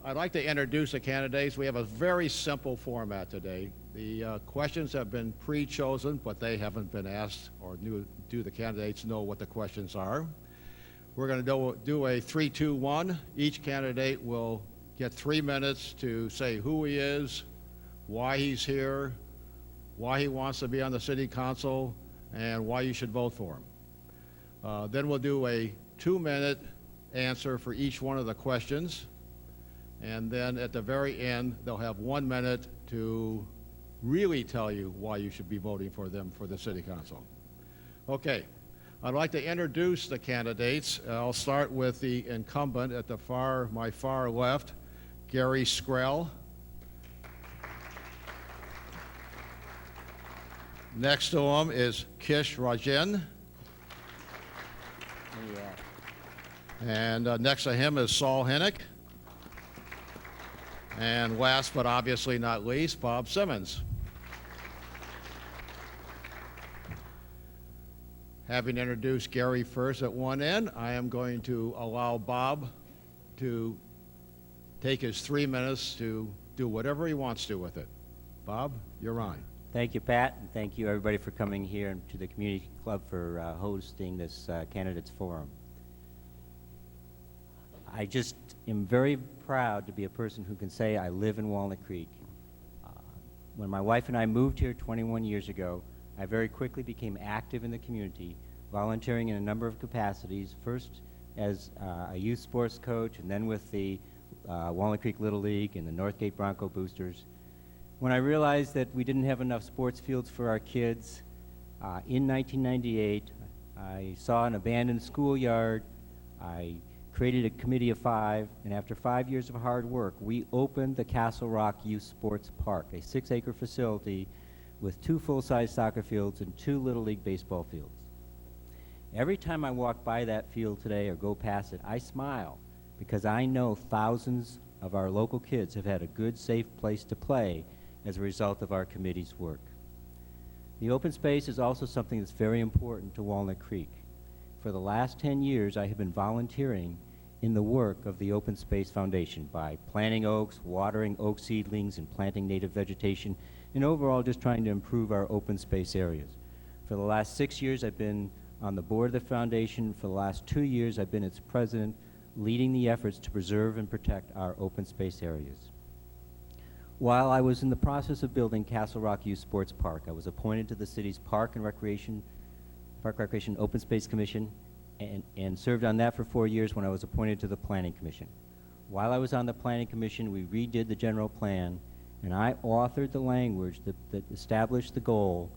I'd like to introduce the candidates. We have a very simple format today. The questions have been pre-chosen, but they haven't been asked, or do the candidates know what the questions are. We're going to do a 3-2-1. Each candidate will get 3 minutes to say who he is, why he's here, why he wants to be on the city council, and why you should vote for him. Then we'll do a 2-minute answer for each one of the questions. And then at the very end, they'll have 1 minute to really tell you why you should be voting for them for the city council. Okay, I'd like to introduce the candidates. I'll start with the incumbent at my far left, Gary Skrell. Next to him is Kish Rajan. And next to him is Saul Hennick. And last but obviously not least, Bob Simmons. Having introduced Gary first at one end, I am going to allow Bob to take his 3 minutes to do whatever he wants to with it. Bob, you're on. Thank you, Pat, and thank you everybody for coming here and to the Community Club for hosting this Candidates Forum. I just am very proud to be a person who can say I live in Walnut Creek. When my wife and I moved here 21 years ago, I very quickly became active in the community, volunteering in a number of capacities, first as a youth sports coach and then with the Walnut Creek Little League and the Northgate Bronco Boosters. When I realized that we didn't have enough sports fields for our kids, in 1998, I saw an abandoned schoolyard. I created a committee of 5, and after 5 years of hard work, we opened the Castle Rock Youth Sports Park, a 6-acre facility with 2 full-size soccer fields and 2 Little League baseball fields. Every time I walk by that field today or go past it, I smile because I know thousands of our local kids have had a good, safe place to play as a result of our committee's work. The open space is also something that's very important to Walnut Creek. For the last 10 years, I have been volunteering in the work of the Open Space Foundation by planting oaks, watering oak seedlings, and planting native vegetation, and overall just trying to improve our open space areas. For the last 6 years, I've been on the board of the foundation. For the last 2 years, I've been its president, leading the efforts to preserve and protect our open space areas. While I was in the process of building Castle Rock Youth Sports Park, I was appointed to the city's Park Recreation Open Space Commission and served on that for 4 years when I was appointed to the Planning Commission. While I was on the Planning Commission, we redid the general plan, and I authored the language that established the goal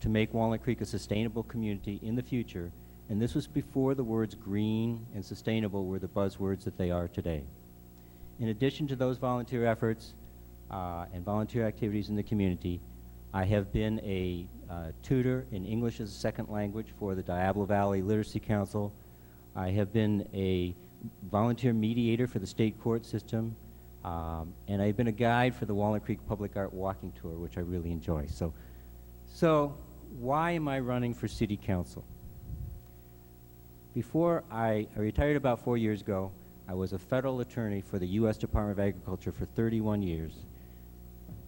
to make Walnut Creek a sustainable community in the future, and this was before the words green and sustainable were the buzzwords that they are today. In addition to those volunteer efforts and volunteer activities in the community, I have been a tutor in English as a second language for the Diablo Valley Literacy Council. I have been a volunteer mediator for the state court system, and I've been a guide for the Walnut Creek Public Art Walking Tour, which I really enjoy. So why am I running for city council? Before I retired about 4 years ago, I was a federal attorney for the U.S. Department of Agriculture for 31 years.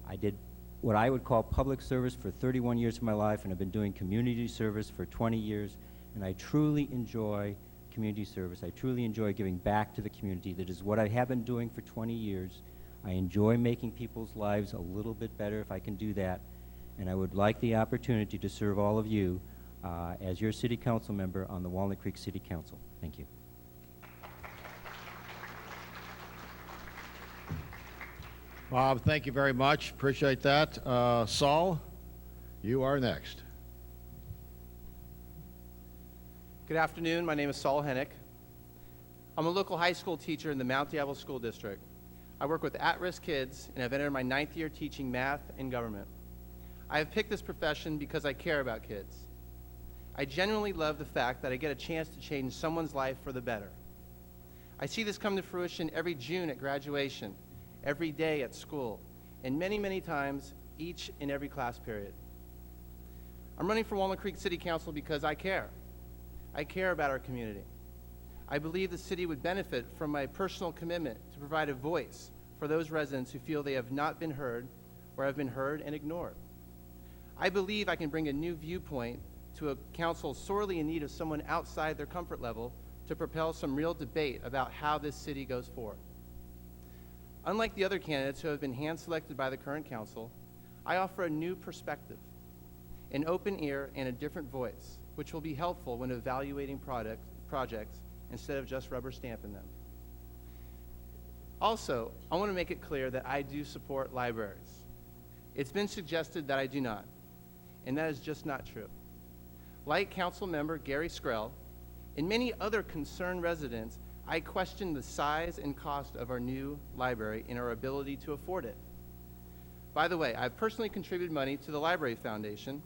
I did what I would call public service for 31 years of my life, and I've been doing community service for 20 years, and I truly enjoy community service. I truly enjoy giving back to the community. That is what I have been doing for 20 years. I enjoy making people's lives a little bit better if I can do that, and I would like the opportunity to serve all of you as your city council member on the Walnut Creek City Council. Thank you. Bob, thank you very much. Appreciate that. Saul, you are next. Good afternoon. My name is Saul Hennick. I'm a local high school teacher in the Mount Diablo School District. I work with at-risk kids and have entered my 9th year teaching math and government. I have picked this profession because I care about kids. I genuinely love the fact that I get a chance to change someone's life for the better. I see this come to fruition every June at graduation, every day at school, and many, many times each and every class period. I'm running for Walnut Creek City Council because I care. I care about our community. I believe the city would benefit from my personal commitment to provide a voice for those residents who feel they have not been heard or have been heard and ignored. I believe I can bring a new viewpoint to a council sorely in need of someone outside their comfort level to propel some real debate about how this city goes forward. Unlike the other candidates who have been hand-selected by the current council, I offer a new perspective, an open ear, and a different voice, which will be helpful when evaluating projects instead of just rubber stamping them. Also, I want to make it clear that I do support libraries. It's been suggested that I do not, and that is just not true. Like Council Member Gary Skrell and many other concerned residents, I question the size and cost of our new library and our ability to afford it. By the way, I've personally contributed money to the Library Foundation,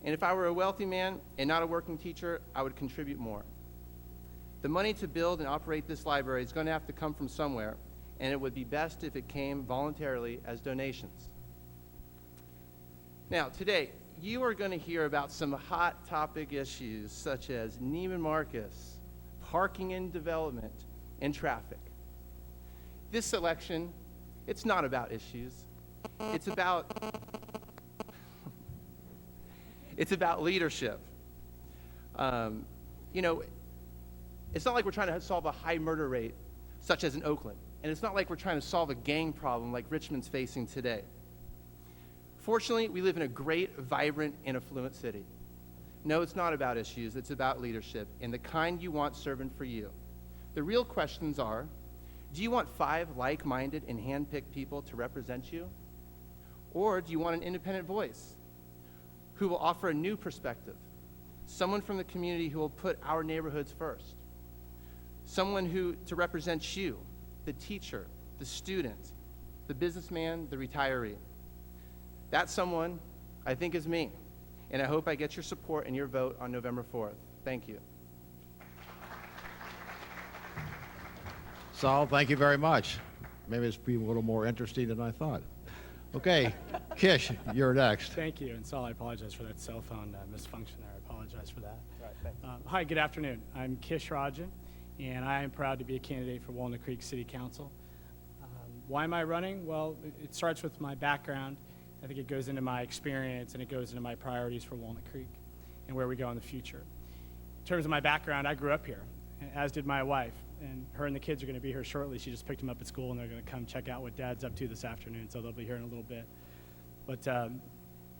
and if I were a wealthy man and not a working teacher, I would contribute more. The money to build and operate this library is going to have to come from somewhere, and it would be best if it came voluntarily as donations. Now, today, you are going to hear about some hot topic issues such as Neiman Marcus, parking and development, and traffic. This election, it's not about issues. It's about leadership. It's not like we're trying to solve a high murder rate, such as in Oakland. And it's not like we're trying to solve a gang problem like Richmond's facing today. Fortunately, we live in a great, vibrant, and affluent city. No, it's not about issues. It's about leadership and the kind you want serving for you. The real questions are, do you want 5 like-minded and hand-picked people to represent you? Or do you want an independent voice who will offer a new perspective? Someone from the community who will put our neighborhoods first. Someone to represent you, the teacher, the student, the businessman, the retiree. That someone, I think, is me. And I hope I get your support and your vote on November 4th. Thank you. Saul, thank you very much. Maybe it's been a little more interesting than I thought. Okay, Kish, you're next. Thank you. And Saul, I apologize for that cell phone misfunction there. I apologize for that. All right, thanks. Hi, good afternoon. I'm Kish Rajan, and I am proud to be a candidate for Walnut Creek City Council. Why am I running? Well, it starts with my background. I think it goes into my experience, and it goes into my priorities for Walnut Creek and where we go in the future. In terms of my background, I grew up here, as did my wife. And her and the kids are going to be here shortly. She just picked them up at school, and they're going to come check out what Dad's up to this afternoon, so they'll be here in a little bit. But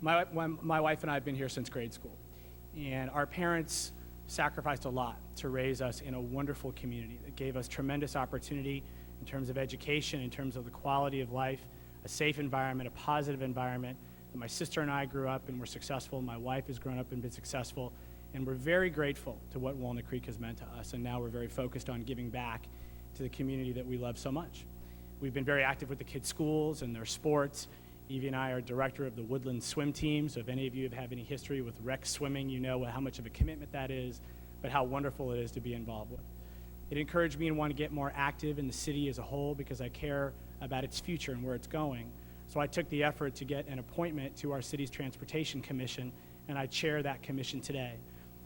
my wife and I have been here since grade school, and our parents sacrificed a lot to raise us in a wonderful community that gave us tremendous opportunity in terms of education, in terms of the quality of life, a safe environment, a positive environment. My sister and I grew up and were successful. My wife has grown up and been successful. And we're very grateful to what Walnut Creek has meant to us, and now we're very focused on giving back to the community that we love so much. We've been very active with the kids' schools and their sports. Evie and I are director of the Woodland swim team, so if any of you have any history with rec swimming, you know how much of a commitment that is, but how wonderful it is to be involved with. It encouraged me and want to get more active in the city as a whole because I care about its future and where it's going. So I took the effort to get an appointment to our city's Transportation Commission, and I chair that commission today.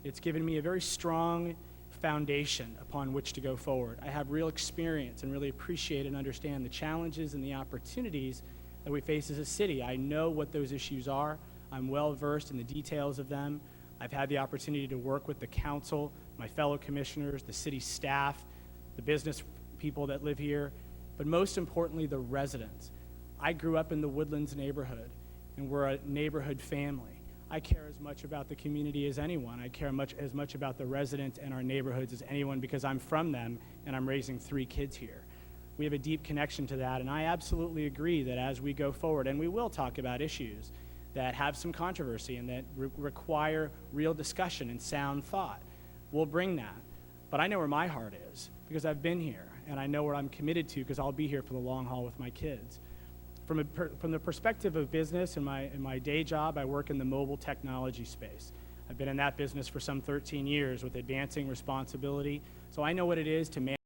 It's given me a very strong foundation upon which to go forward. I have real experience and really appreciate and understand the challenges and the opportunities that we face as a city. I know what those issues are. I'm well versed in the details of them. I've had the opportunity to work with the council, my fellow commissioners, the city staff, the business people that live here, but most importantly, the residents. I grew up in the Woodlands neighborhood, and we're a neighborhood family. I care as much about the community as anyone. I care as much about the residents and our neighborhoods as anyone because I'm from them and I'm raising 3 kids here. We have a deep connection to that, and I absolutely agree that as we go forward, and we will talk about issues that have some controversy and that require real discussion and sound thought, we'll bring that. But I know where my heart is because I've been here, and I know where I'm committed to because I'll be here for the long haul with my kids. From the perspective of business, in my day job, I work in the mobile technology space. I've been in that business for some 13 years with advancing responsibility, so I know what it is to manage